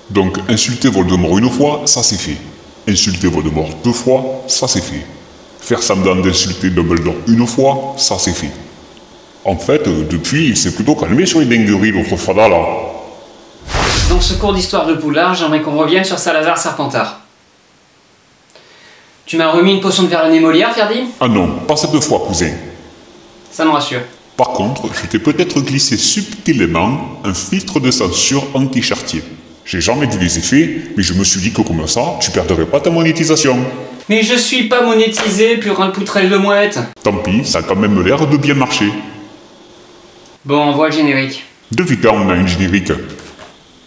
Donc insulter Voldemort une fois, ça c'est fait. Insulter Voldemort deux fois, ça c'est fait. Faire semblant d'insulter Dumbledore une fois, ça c'est fait. En fait, depuis, il s'est plutôt calmé sur les dingueries, l'autre fada là. Dans ce cours d'histoire de Poudlard, j'aimerais qu'on revienne sur Salazar Serpentard. Tu m'as remis une potion de verlaine Molière, Ferdi? Ah non, pas cette fois, cousin. Ça me rassure. Par contre, je t'ai peut-être glissé subtilement un filtre de censure anti-chartier. J'ai jamais vu les effets, mais je me suis dit que comme ça, tu perdrais pas ta monétisation. Mais je suis pas monétisé, purin de poutrelle de mouette. Tant pis, ça a quand même l'air de bien marcher. Bon, on voit le générique. Depuis quand on a une générique?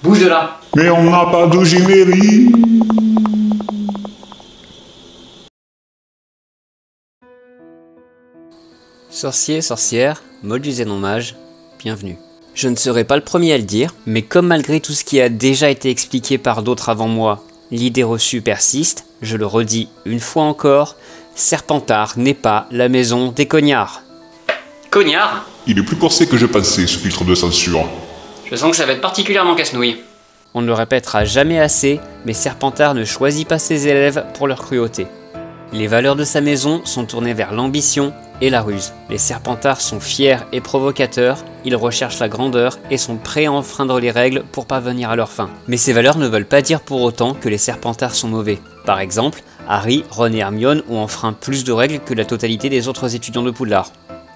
Bouge de là. Mais on n'a pas de générique. Sorciers, sorcières, moldus et non-mages, bienvenue. Je ne serai pas le premier à le dire, mais comme malgré tout ce qui a déjà été expliqué par d'autres avant moi, l'idée reçue persiste, je le redis une fois encore, Serpentard n'est pas la maison des cognards. Cognard? Il est plus corsé que je pensais, ce filtre de censure. Je sens que ça va être particulièrement casse-nouille. On ne le répétera jamais assez, mais Serpentard ne choisit pas ses élèves pour leur cruauté. Les valeurs de sa maison sont tournées vers l'ambition et la ruse. Les Serpentards sont fiers et provocateurs, ils recherchent la grandeur et sont prêts à enfreindre les règles pour parvenir à leur fin. Mais ces valeurs ne veulent pas dire pour autant que les Serpentards sont mauvais. Par exemple, Harry, Ron et Hermione ont enfreint plus de règles que la totalité des autres étudiants de Poudlard.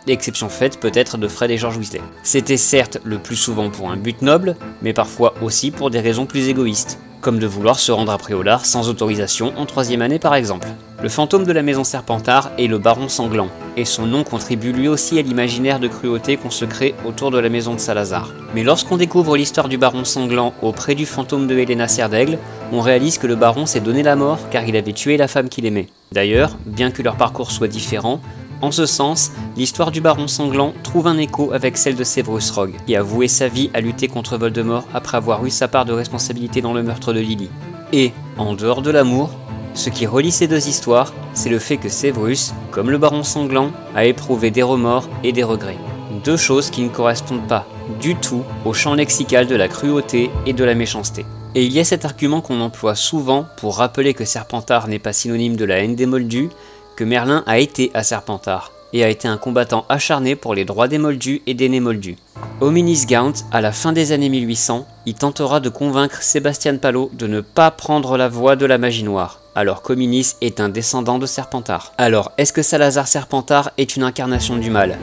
L'exception faite peut-être de Fred et George Weasley. C'était certes le plus souvent pour un but noble, mais parfois aussi pour des raisons plus égoïstes, comme de vouloir se rendre à Préolard sans autorisation en 3e année par exemple. Le fantôme de la maison Serpentard est le Baron Sanglant, et son nom contribue lui aussi à l'imaginaire de cruauté qu'on se crée autour de la maison de Salazar. Mais lorsqu'on découvre l'histoire du Baron Sanglant auprès du fantôme de Helena Serdaigle, on réalise que le Baron s'est donné la mort car il avait tué la femme qu'il aimait. D'ailleurs, bien que leur parcours soit différent, en ce sens, l'histoire du Baron Sanglant trouve un écho avec celle de Severus Rogue, qui a voué sa vie à lutter contre Voldemort après avoir eu sa part de responsabilité dans le meurtre de Lily. Et, en dehors de l'amour, ce qui relie ces deux histoires, c'est le fait que Severus, comme le Baron Sanglant, a éprouvé des remords et des regrets. Deux choses qui ne correspondent pas du tout au champ lexical de la cruauté et de la méchanceté. Et il y a cet argument qu'on emploie souvent pour rappeler que Serpentard n'est pas synonyme de la haine des Moldus, que Merlin a été à Serpentard, et a été un combattant acharné pour les droits des Moldus et des Némoldus. Hominis Gaunt, à la fin des années 1800, il tentera de convaincre Sébastien Palot de ne pas prendre la voie de la magie noire, alors qu'Hominis est un descendant de Serpentard. Alors, est-ce que Salazar Serpentard est une incarnation du mal?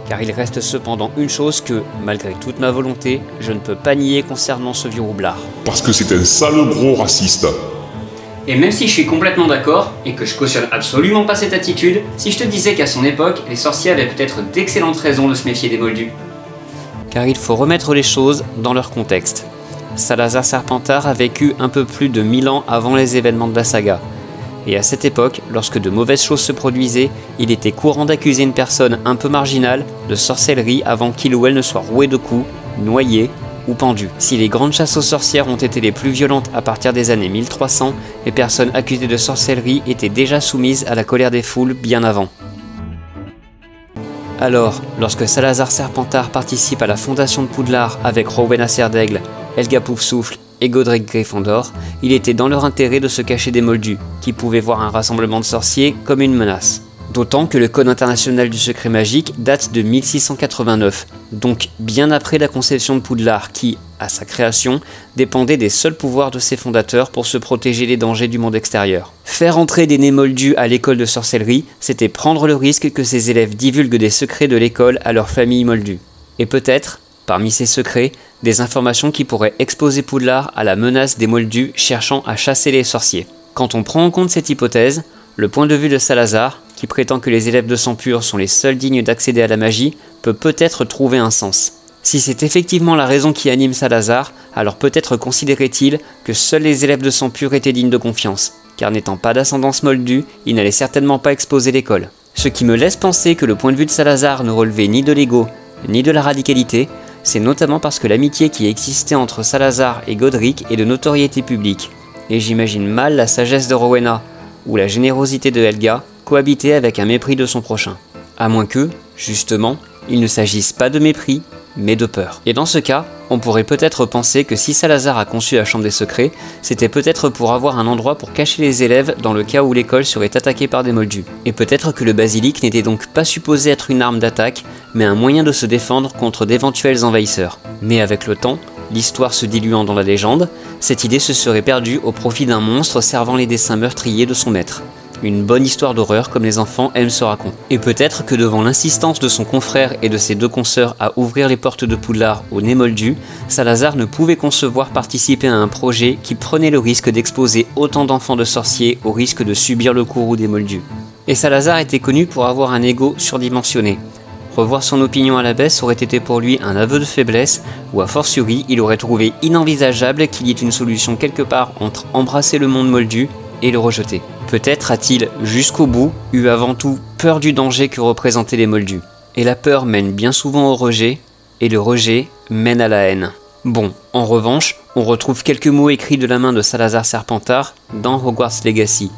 Car il reste cependant une chose que, malgré toute ma volonté, je ne peux pas nier concernant ce vieux roublard. Parce que c'est un sale gros raciste. Et même si je suis complètement d'accord, et que je cautionne absolument pas cette attitude, si je te disais qu'à son époque, les sorciers avaient peut-être d'excellentes raisons de se méfier des Moldus. Car il faut remettre les choses dans leur contexte. Salazar Serpentard a vécu un peu plus de 1000 ans avant les événements de la saga. Et à cette époque, lorsque de mauvaises choses se produisaient, il était courant d'accuser une personne un peu marginale de sorcellerie avant qu'il ou elle ne soit roué de coups, noyé ou pendu. Si les grandes chasses aux sorcières ont été les plus violentes à partir des années 1300, les personnes accusées de sorcellerie étaient déjà soumises à la colère des foules bien avant. Alors, lorsque Salazar Serpentard participe à la fondation de Poudlard avec Rowena Serdaigle, Helga Poufsouffle et Godric Gryffondor, il était dans leur intérêt de se cacher des Moldus, qui pouvaient voir un rassemblement de sorciers comme une menace. D'autant que le Code international du secret magique date de 1689, donc bien après la conception de Poudlard qui, à sa création, dépendait des seuls pouvoirs de ses fondateurs pour se protéger des dangers du monde extérieur. Faire entrer des nés moldus à l'école de sorcellerie, c'était prendre le risque que ses élèves divulguent des secrets de l'école à leur famille moldue. Et peut-être, parmi ces secrets, des informations qui pourraient exposer Poudlard à la menace des moldus cherchant à chasser les sorciers. Quand on prend en compte cette hypothèse, le point de vue de Salazar, qui prétend que les élèves de sang pur sont les seuls dignes d'accéder à la magie, peut peut-être trouver un sens. Si c'est effectivement la raison qui anime Salazar, alors peut-être considérait-il que seuls les élèves de sang pur étaient dignes de confiance, car n'étant pas d'ascendance moldue, il n'allait certainement pas exposer l'école. Ce qui me laisse penser que le point de vue de Salazar ne relevait ni de l'ego, ni de la radicalité, c'est notamment parce que l'amitié qui existait entre Salazar et Godric est de notoriété publique, et j'imagine mal la sagesse de Rowena, ou la générosité de Helga, cohabiter avec un mépris de son prochain. À moins que, justement, il ne s'agisse pas de mépris, mais de peur. Et dans ce cas, on pourrait peut-être penser que si Salazar a conçu la Chambre des Secrets, c'était peut-être pour avoir un endroit pour cacher les élèves dans le cas où l'école serait attaquée par des moldus. Et peut-être que le basilic n'était donc pas supposé être une arme d'attaque, mais un moyen de se défendre contre d'éventuels envahisseurs. Mais avec le temps, l'histoire se diluant dans la légende, cette idée se serait perdue au profit d'un monstre servant les desseins meurtriers de son maître. Une bonne histoire d'horreur comme les enfants aiment se raconter. Et peut-être que devant l'insistance de son confrère et de ses deux consoeurs à ouvrir les portes de Poudlard aux nez moldus, Salazar ne pouvait concevoir participer à un projet qui prenait le risque d'exposer autant d'enfants de sorciers au risque de subir le courroux des moldus. Et Salazar était connu pour avoir un ego surdimensionné. Revoir son opinion à la baisse aurait été pour lui un aveu de faiblesse, ou a fortiori, il aurait trouvé inenvisageable qu'il y ait une solution quelque part entre embrasser le monde moldu et le rejeter. Peut-être a-t-il, jusqu'au bout, eu avant tout peur du danger que représentaient les moldus. Et la peur mène bien souvent au rejet, et le rejet mène à la haine. Bon, en revanche, on retrouve quelques mots écrits de la main de Salazar Serpentard dans Hogwarts Legacy,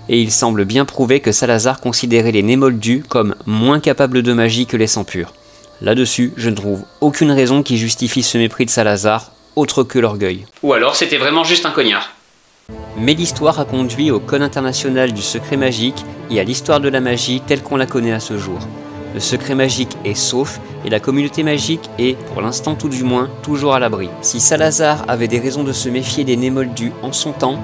et il semble bien prouver que Salazar considérait les nés moldus comme moins capables de magie que les sangs purs. Là-dessus, je ne trouve aucune raison qui justifie ce mépris de Salazar, autre que l'orgueil. Ou alors c'était vraiment juste un cognard. Mais l'histoire a conduit au Code international du secret magique et à l'histoire de la magie telle qu'on la connaît à ce jour. Le secret magique est sauf et la communauté magique est, pour l'instant tout du moins, toujours à l'abri. Si Salazar avait des raisons de se méfier des nés moldus en son temps,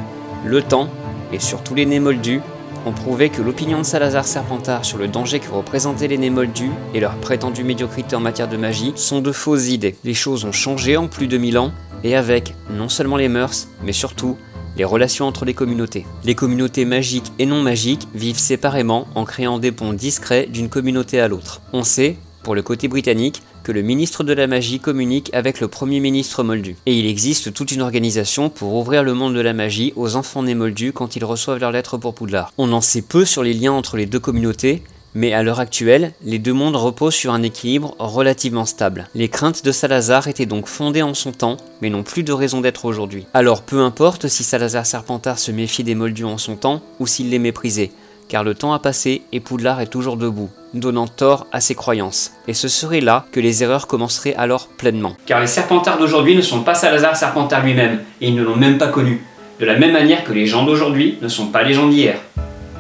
le temps, et surtout les nés moldus, ont prouvé que l'opinion de Salazar Serpentard sur le danger que représentaient les nés moldus et leur prétendue médiocrité en matière de magie sont de fausses idées. Les choses ont changé en plus de 1000 ans, et avec non seulement les mœurs, mais surtout les relations entre les communautés. Les communautés magiques et non magiques vivent séparément en créant des ponts discrets d'une communauté à l'autre. On sait, pour le côté britannique, que le ministre de la magie communique avec le premier ministre moldu. Et il existe toute une organisation pour ouvrir le monde de la magie aux enfants nés moldus quand ils reçoivent leur lettre pour Poudlard. On en sait peu sur les liens entre les deux communautés, mais à l'heure actuelle, les deux mondes reposent sur un équilibre relativement stable. Les craintes de Salazar étaient donc fondées en son temps, mais n'ont plus de raison d'être aujourd'hui. Alors peu importe si Salazar Serpentard se méfiait des moldus en son temps, ou s'il les méprisait, car le temps a passé et Poudlard est toujours debout, donnant tort à ses croyances. Et ce serait là que les erreurs commenceraient alors pleinement. Car les Serpentards d'aujourd'hui ne sont pas Salazar Serpentard lui-même, et ils ne l'ont même pas connu. De la même manière que les gens d'aujourd'hui ne sont pas les gens d'hier.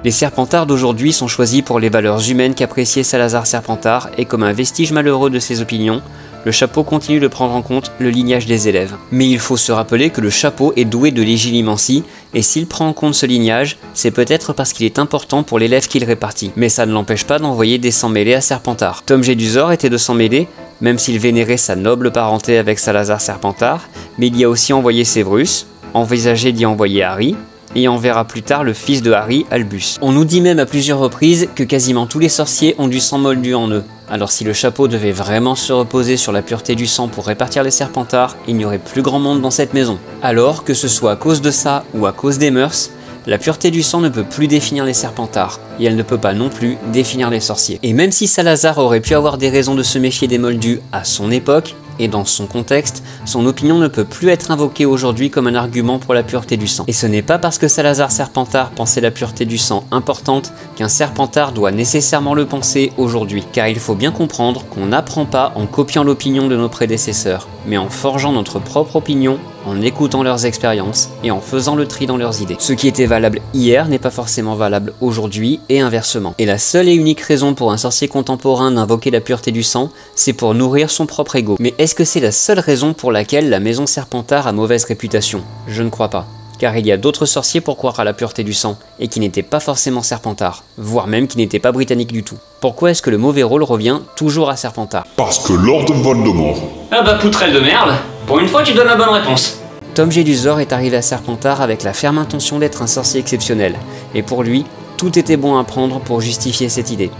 Les Serpentards d'aujourd'hui sont choisis pour les valeurs humaines qu'appréciait Salazar Serpentard et comme un vestige malheureux de ses opinions, le chapeau continue de prendre en compte le lignage des élèves. Mais il faut se rappeler que le chapeau est doué de légilimencie et s'il prend en compte ce lignage, c'est peut-être parce qu'il est important pour l'élève qu'il répartit. Mais ça ne l'empêche pas d'envoyer des sangs mêlés à Serpentard. Tom Jedusor était de sang mêlé, même s'il vénérait sa noble parenté avec Salazar Serpentard, mais il y a aussi envoyé Severus, envisagé d'y envoyer Harry, et on verra plus tard le fils de Harry, Albus. On nous dit même à plusieurs reprises que quasiment tous les sorciers ont du sang moldu en eux. Alors si le chapeau devait vraiment se reposer sur la pureté du sang pour répartir les Serpentards, il n'y aurait plus grand monde dans cette maison. Alors, que ce soit à cause de ça ou à cause des mœurs, la pureté du sang ne peut plus définir les Serpentards, et elle ne peut pas non plus définir les sorciers. Et même si Salazar aurait pu avoir des raisons de se méfier des moldus à son époque, et dans son contexte, son opinion ne peut plus être invoquée aujourd'hui comme un argument pour la pureté du sang. Et ce n'est pas parce que Salazar Serpentard pensait la pureté du sang importante qu'un Serpentard doit nécessairement le penser aujourd'hui, car il faut bien comprendre qu'on n'apprend pas en copiant l'opinion de nos prédécesseurs, mais en forgeant notre propre opinion, en écoutant leurs expériences et en faisant le tri dans leurs idées. Ce qui était valable hier n'est pas forcément valable aujourd'hui et inversement. Et la seule et unique raison pour un sorcier contemporain d'invoquer la pureté du sang, c'est pour nourrir son propre ego. Mais est-ce que c'est la seule raison pour laquelle la maison Serpentard a mauvaise réputation? Je ne crois pas. Car il y a d'autres sorciers pour croire à la pureté du sang, et qui n'étaient pas forcément Serpentards, voire même qui n'étaient pas britanniques du tout. Pourquoi est-ce que le mauvais rôle revient toujours à Serpentard? Parce que Lord Voldemort. Ah bah poutrelle de merde, pour une fois tu donnes la bonne réponse. Tom Jedusor est arrivé à Serpentard avec la ferme intention d'être un sorcier exceptionnel, et pour lui, tout était bon à prendre pour justifier cette idée.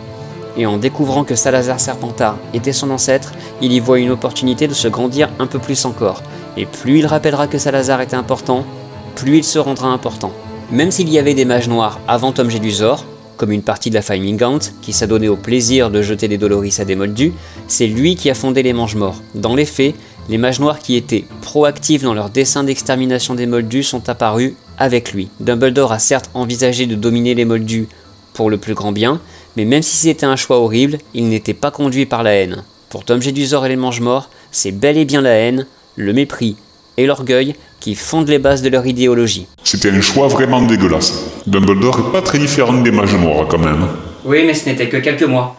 Et en découvrant que Salazar Serpentard était son ancêtre, il y voit une opportunité de se grandir un peu plus encore, et plus il rappellera que Salazar était important, plus il se rendra important. Même s'il y avait des mages noirs avant Tom Jedusor, comme une partie de la famille Gaunt qui s'adonnait au plaisir de jeter des Doloris à des moldus, c'est lui qui a fondé les Mange-Morts. Dans les faits, les mages noirs qui étaient proactifs dans leur dessein d'extermination des moldus sont apparus avec lui. Dumbledore a certes envisagé de dominer les moldus pour le plus grand bien, mais même si c'était un choix horrible, il n'était pas conduit par la haine. Pour Tom Jedusor et les Mange-Morts, c'est bel et bien la haine, le mépris et l'orgueil qui fondent les bases de leur idéologie. C'était un choix vraiment dégueulasse. Dumbledore est pas très différent des mages noirs quand même. Oui, mais ce n'était que quelques mois.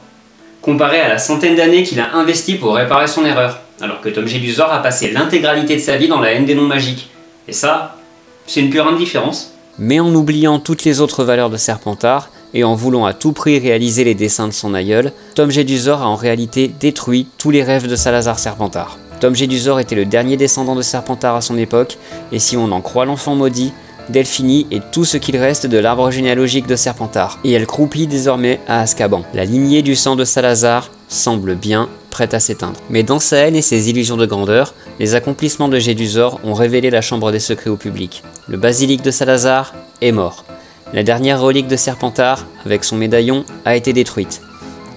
Comparé à la centaine d'années qu'il a investi pour réparer son erreur, alors que Tom Jedusor a passé l'intégralité de sa vie dans la haine des noms magiques. Et ça, c'est une pure indifférence. Mais en oubliant toutes les autres valeurs de Serpentard, et en voulant à tout prix réaliser les desseins de son aïeul, Tom Jedusor a en réalité détruit tous les rêves de Salazar Serpentard. Tom Jedusor était le dernier descendant de Serpentard à son époque, et si on en croit l'enfant maudit, Delphini est tout ce qu'il reste de l'arbre généalogique de Serpentard, et elle croupit désormais à Azkaban. La lignée du sang de Salazar semble bien prête à s'éteindre. Mais dans sa haine et ses illusions de grandeur, les accomplissements de Jedusor ont révélé la chambre des secrets au public. Le basilic de Salazar est mort. La dernière relique de Serpentard, avec son médaillon, a été détruite.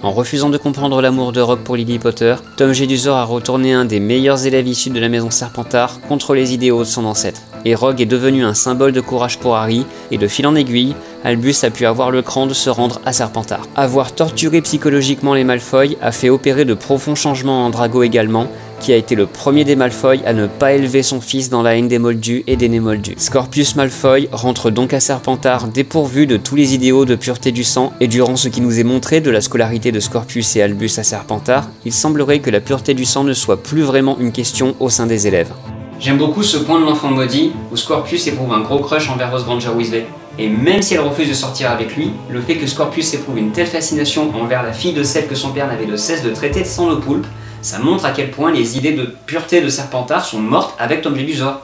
En refusant de comprendre l'amour de Rogue pour Lily Potter, Tom Jedusor a retourné un des meilleurs élèves issus de la maison Serpentard contre les idéaux de son ancêtre. Et Rogue est devenu un symbole de courage pour Harry, et de fil en aiguille, Albus a pu avoir le cran de se rendre à Serpentard. Avoir torturé psychologiquement les Malfoy a fait opérer de profonds changements en Drago également, qui a été le premier des Malfoy à ne pas élever son fils dans la haine des Moldus et des Némoldus. Scorpius Malfoy rentre donc à Serpentard dépourvu de tous les idéaux de pureté du sang, et durant ce qui nous est montré de la scolarité de Scorpius et Albus à Serpentard, il semblerait que la pureté du sang ne soit plus vraiment une question au sein des élèves. J'aime beaucoup ce point de l'enfant maudit, où Scorpius éprouve un gros crush envers Rose Granger Weasley. Et même si elle refuse de sortir avec lui, le fait que Scorpius éprouve une telle fascination envers la fille de celle que son père n'avait de cesse de traiter de sang de poulpe, ça montre à quel point les idées de pureté de Serpentard sont mortes avec Tom Jedusor.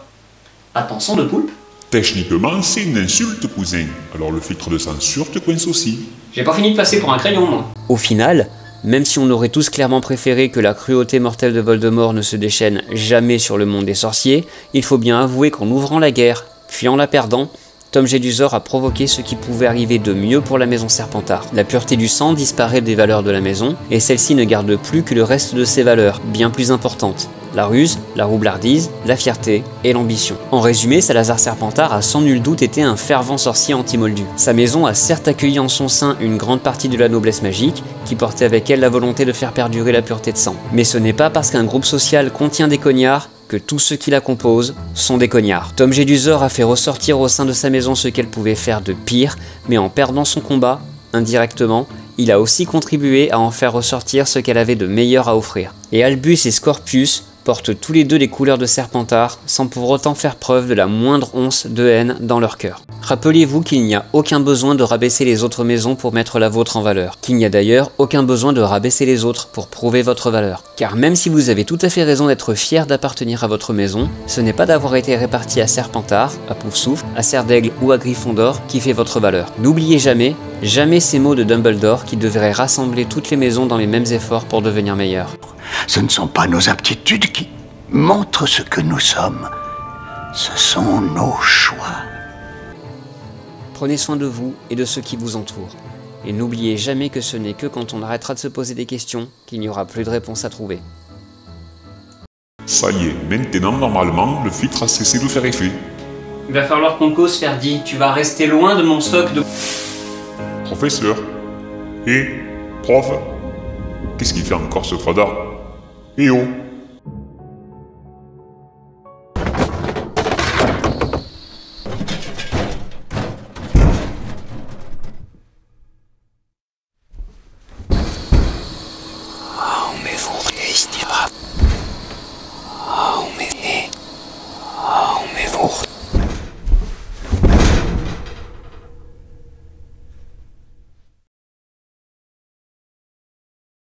Attends, sang de poulpe? Techniquement, c'est une insulte, cousin. Alors le filtre de censure te coince aussi. J'ai pas fini de passer pour un crayon, moi. Au final, même si on aurait tous clairement préféré que la cruauté mortelle de Voldemort ne se déchaîne jamais sur le monde des sorciers, il faut bien avouer qu'en ouvrant la guerre, puis en la perdant, Tom Jedusor a provoqué ce qui pouvait arriver de mieux pour la maison Serpentard. La pureté du sang disparaît des valeurs de la maison, et celle-ci ne garde plus que le reste de ses valeurs, bien plus importantes. La ruse, la roublardise, la fierté et l'ambition. En résumé, Salazar Serpentard a sans nul doute été un fervent sorcier anti-moldu. Sa maison a certes accueilli en son sein une grande partie de la noblesse magique, qui portait avec elle la volonté de faire perdurer la pureté de sang. Mais ce n'est pas parce qu'un groupe social contient des cognards que tous ceux qui la composent sont des cognards. Tom Jedusor a fait ressortir au sein de sa maison ce qu'elle pouvait faire de pire, mais en perdant son combat, indirectement, il a aussi contribué à en faire ressortir ce qu'elle avait de meilleur à offrir. Et Albus et Scorpius portent tous les deux les couleurs de Serpentard, sans pour autant faire preuve de la moindre once de haine dans leur cœur. Rappelez-vous qu'il n'y a aucun besoin de rabaisser les autres maisons pour mettre la vôtre en valeur, qu'il n'y a d'ailleurs aucun besoin de rabaisser les autres pour prouver votre valeur. Car même si vous avez tout à fait raison d'être fier d'appartenir à votre maison, ce n'est pas d'avoir été réparti à Serpentard, à Poufsouffle, à Serre d'Aigle ou à Gryffondor qui fait votre valeur. N'oubliez jamais, jamais ces mots de Dumbledore qui devraient rassembler toutes les maisons dans les mêmes efforts pour devenir meilleures. Ce ne sont pas nos aptitudes qui montrent ce que nous sommes. Ce sont nos choix. Prenez soin de vous et de ceux qui vous entourent. Et n'oubliez jamais que ce n'est que quand on arrêtera de se poser des questions qu'il n'y aura plus de réponse à trouver. Ça y est, maintenant, normalement, le filtre a cessé de faire effet. Il va falloir qu'on cause, Ferdi. Tu vas rester loin de mon stock de... Professeur. Et prof. Qu'est-ce qu'il fait encore ce froidard? Eh oh!